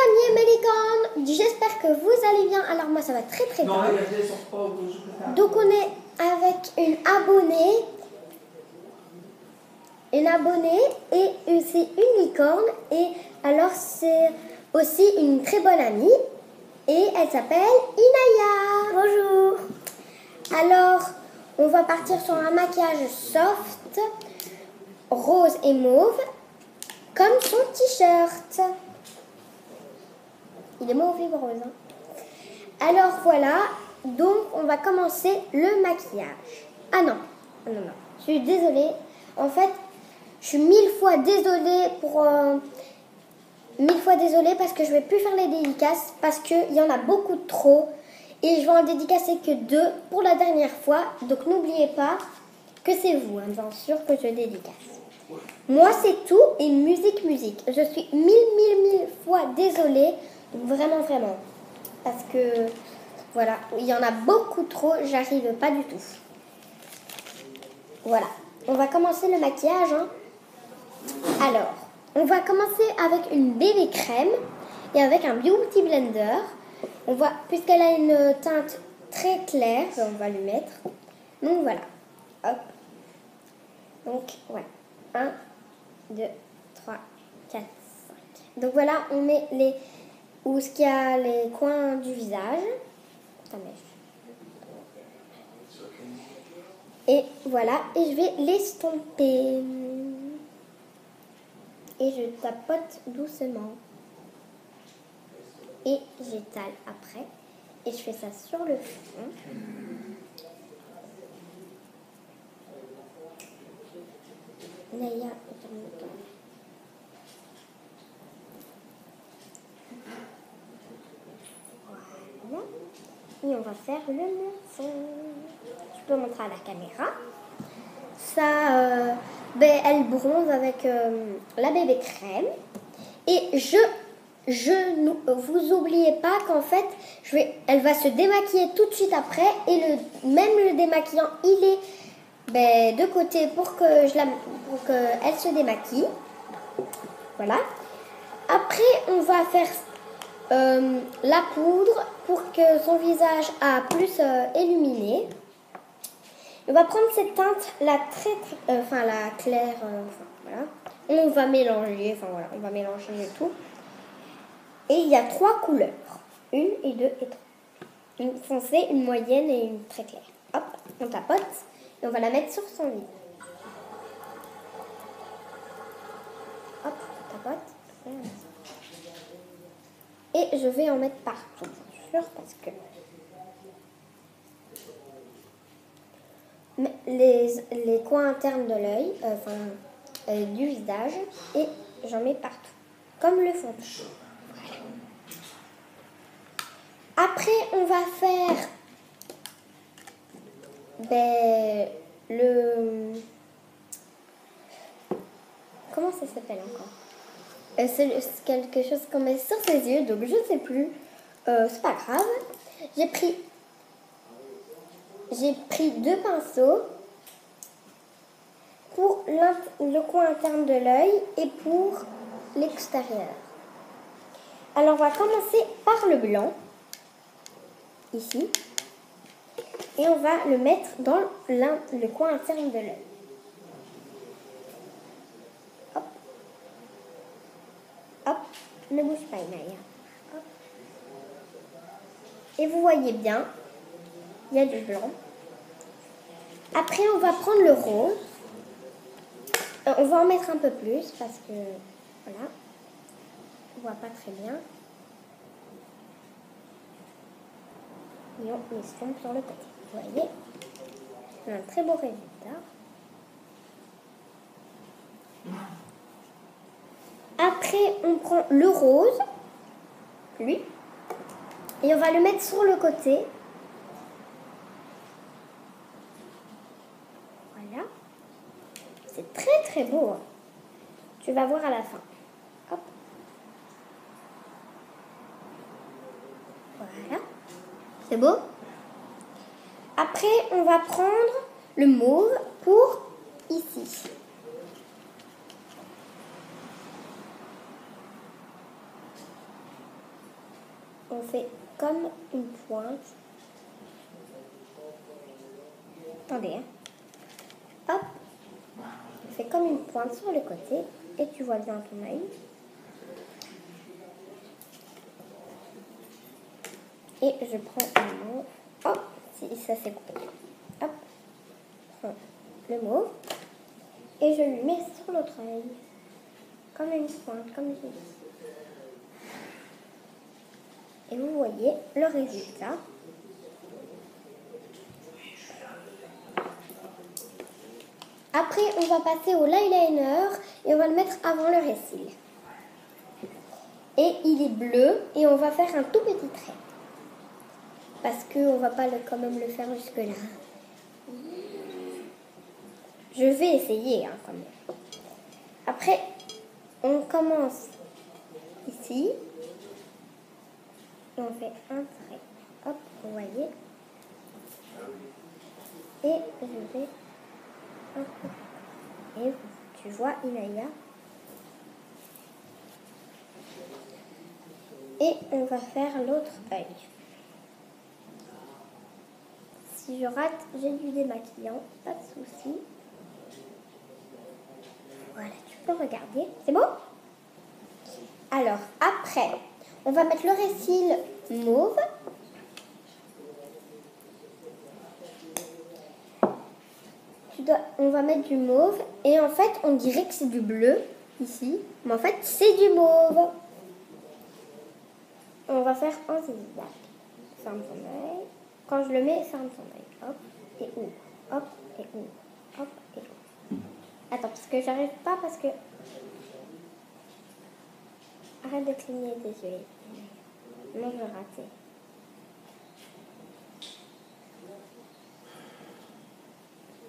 amis mes licornes, j'espère que vous allez bien. Alors moi ça va très très bien. Donc on est avec une abonnée et c'est une licorne. Et alors c'est aussi une très bonne amie et elle s'appelle Inaya. Bonjour. Alors on va partir sur un maquillage soft, rose et mauve, comme son t-shirt. Il est mauve et rose. Alors voilà, donc on va commencer le maquillage. Ah non, je suis désolée. En fait, je suis mille fois désolée parce que je vais plus faire les dédicaces parce qu'il y en a beaucoup trop et je vais en dédicacer que 2 pour la dernière fois. Donc n'oubliez pas que c'est vous, hein, bien sûr que je dédicace. Moi c'est tout et musique. Je suis mille fois désolée, vraiment. Parce que voilà, il y en a beaucoup trop, j'arrive pas du tout. Voilà, on va commencer le maquillage. Hein. Alors, on va commencer avec une bébé crème et avec un beauty blender. On va, puisqu'elle a une teinte très claire, on va lui mettre. Donc voilà, hop. Donc voilà, 1, 2, 3, 4, 5. Donc voilà, on met où ce qu'il y a les coins du visage. Et voilà, et je vais l'estomper. Et je tapote doucement. Et j'étale après. Et je fais ça sur le front. Naya, voilà. Et on va faire le menton. Je peux montrer à la caméra. Ça, elle bronze avec la bébé crème. Et vous oubliez pas qu'en fait, elle va se démaquiller tout de suite après. Et même le démaquillant, il est de côté pour qu'elle se démaquille. Voilà. Après, on va faire la poudre pour que son visage a plus illuminé. On va prendre cette teinte, la claire, voilà. On va mélanger, on va mélanger tout. Et il y a 3 couleurs, 1 et 2 et 3. Une foncée, une moyenne et une très claire. Hop, on tapote et on va la mettre sur son visage. Hop, on tapote. Et je vais en mettre partout, bien sûr, parce que les coins internes de l'œil, du visage, et j'en mets partout, comme le fond de teint. Voilà. Après, on va faire comment ça s'appelle encore? C'est quelque chose qu'on met sur ses yeux, donc je ne sais plus. C'est pas grave. J'ai pris 2 pinceaux pour le coin interne de l'œil et pour l'extérieur. Alors on va commencer par le blanc, ici, et on va le mettre dans le coin interne de l'œil. Hop, hop, ne bouge pas Inaya. Hop. Et vous voyez bien, il y a du blanc. Après, on va prendre le rose. On va en mettre un peu plus parce que, voilà, on voit pas très bien. Et on estompe sur le côté. Vous voyez, on a un très beau résultat. Après, on prend le rose, lui, et on va le mettre sur le côté. C'est très beau. Hein. Tu vas voir à la fin. Hop. Voilà. C'est beau. Après, on va prendre le mauve pour ici. on fait comme une pointe. Attendez, hein. Hop, on fait comme une pointe sur le côté et tu vois bien ton œil. Et je prends le mauve. Hop, si ça c'est coupé. Hop, je prends le mauve et je le mets sur l'autre œil. Comme une pointe, comme j'ai dit. Et vous voyez le résultat. Après, on va passer au eyeliner et on va le mettre avant le récil. Et il est bleu et on va faire un tout petit trait. Parce qu'on ne va pas quand même le faire jusque là. Je vais essayer hein, quand même. Après, on commence ici. Et on fait un trait. Hop, vous voyez. Et je vais un peu. Et tu vois Inaya. Et on va faire l'autre œil. Si je rate, j'ai du démaquillant, pas de souci. Voilà, tu peux regarder. C'est bon? Alors, après, on va mettre le récil mauve. On va mettre du mauve. Et en fait, on dirait que c'est du bleu, ici. Mais en fait, c'est du mauve. On va faire un zigzag. Ferme ton œil. Quand je le mets, ferme ton œil. Hop, et ouvre. Hop, et ouvre. Hop, et ouvre. Attends, parce que j'arrive pas, parce que... Arrête de cligner tes yeux. Non, je vais rater.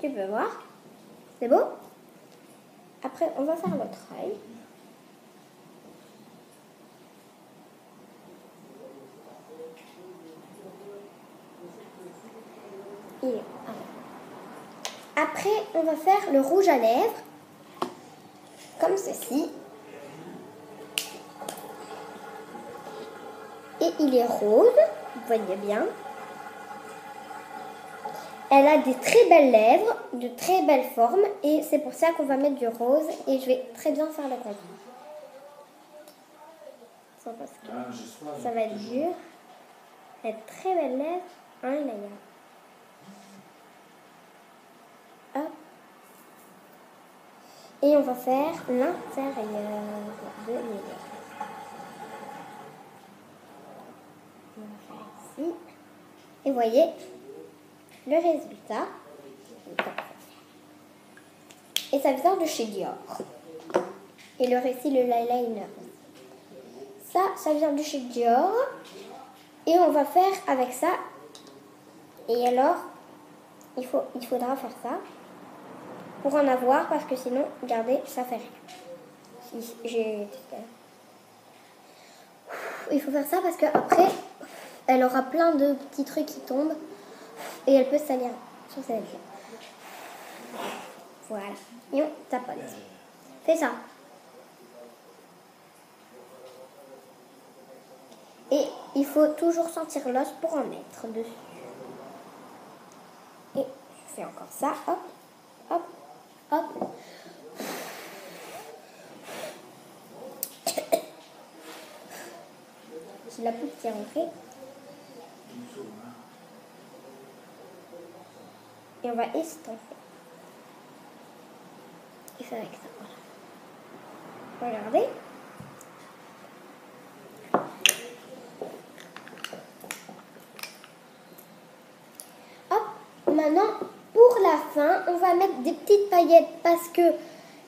Tu peux voir? C'est beau? Après, on va faire l'autre œil. Après, on va faire le rouge à lèvres. Comme ceci. Et il est rose. Vous voyez bien. Elle a des très belles lèvres, de très belles formes. Et c'est pour ça qu'on va mettre du rose. Et je vais très bien faire le contour. Parce que ça va être dur. Elle a de très belles lèvres. Hein, Inaya? Hop. Et on va faire l'intérieur de mes lèvres. On va faire ici. Et vous voyez le résultat. Et ça vient de chez Dior. Et le récit, le eyeliner. Ça vient de chez Dior. Et on va faire avec ça. Et alors, il faudra faire ça pour en avoir, parce que sinon, regardez, ça fait rien. Il faut faire ça parce qu'après, elle aura plein de petits trucs qui tombent et elle peut se salir sur sa lèvres. Voilà. Et on tapote. Fais ça. Et il faut toujours sentir l'os pour en mettre dessus. Et je fais encore ça. Hop, hop, hop. J'ai la poutre qui est rentrée. Et on va estomper. Et faire avec ça. Voilà. Regardez. Hop. Maintenant, pour la fin, on va mettre des petites paillettes parce que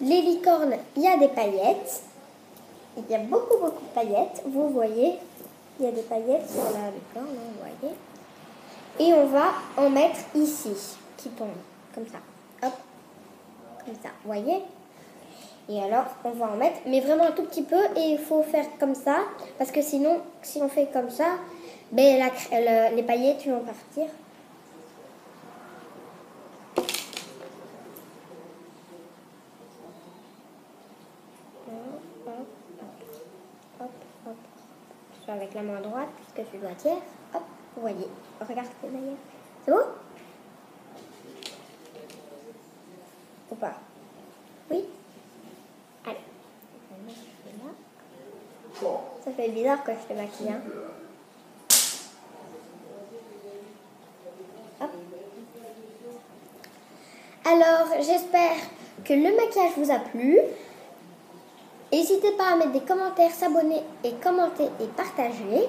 les licornes, il y a des paillettes. Il y a beaucoup de paillettes. Vous voyez, il y a des paillettes sur la licorne, vous voyez. Et on va en mettre ici, qui tombent, comme ça. Hop, comme ça, vous voyez. Et alors, on va en mettre, mais vraiment un tout petit peu. Et il faut faire comme ça, parce que sinon, si on fait comme ça, ben, les paillettes vont partir. soit avec la main droite, puisque je suis droitière. Hop, vous voyez. Regarde d'ailleurs. C'est bon? Ou pas? Oui? Allez. Ça fait bizarre quand je te maquille. Hein? Hop. Alors, j'espère que le maquillage vous a plu. N'hésitez pas à mettre des commentaires, s'abonner et commenter et partager.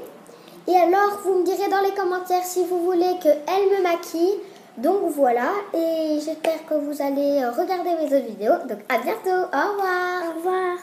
Et alors, vous me direz dans les commentaires si vous voulez qu'elle me maquille. Donc voilà, et j'espère que vous allez regarder mes autres vidéos. Donc à bientôt, au revoir. Au revoir.